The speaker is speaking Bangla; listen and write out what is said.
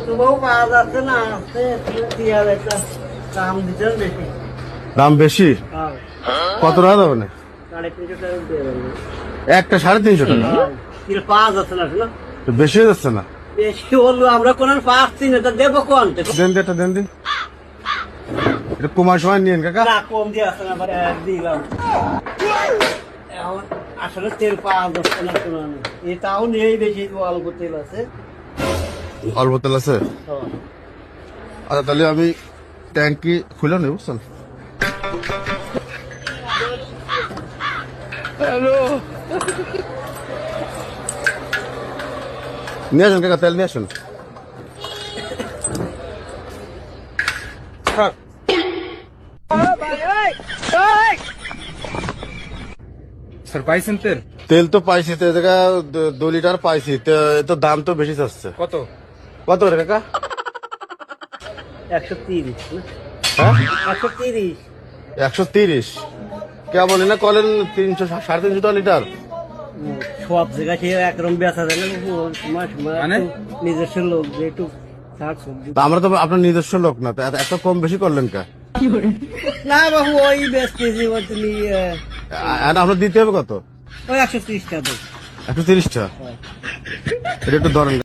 তোমাও পাওয়া যাচ্ছে না, আছে কি আর একটা দাম দিতেন বেশি। দাম বেশি? হ্যাঁ, কত টাকা যাবে না? 350 টাকা দিয়ে দেবো। একটা 350 টাকা? হ্যাঁ, কি পাওয়া যাচ্ছে না শোনো, তো বেশি হয়ে যাচ্ছে না? বেশি হলো আমরা কোন পাচ্ছি না, তা দেবো কোন? দেন এটা দেন দিন, এটা কুমার সময় নিয়েন কাকা। না কম দিয়ে আসছে না, দিলাম। এখন আসলে তেল পাওয়া যাচ্ছে না কোনো, এটাও নেই বেশি, অল্প তেল আছে। অল্প তেল আছে? হ্যাঁ। আচ্ছা তাহলে আমি ট্যাঙ্কি খুলে নেই, বুঝছেন? নিয়ে আসেন কাকা, তেল নিয়ে আসেন। স্যার পাইছেন তেল? তেল তো পাইছি, তো 2 লিটার পাইছি, তো এ তো দাম তো বেশি চাচ্ছে। কত? কত করে কাকা? 130 না? হ্যাঁ 130। 130? কেমন না কলেন 300 350 টাকা লিটার? সব জায়গায় সে একরকম বেচা যায় না, মানে? নিজস্ব লোক যে একটু শাক সবজি। তা আমরা তো আপনার নিজস্ব লোক না, তো এত কম বেশি করলেন কা? না বাবু, ওই বেচতেছি বলতে আমরা দিতে হবে কত? ওই 130 টাকা দেব। 130 টাকা? এটা একটু ধরেন।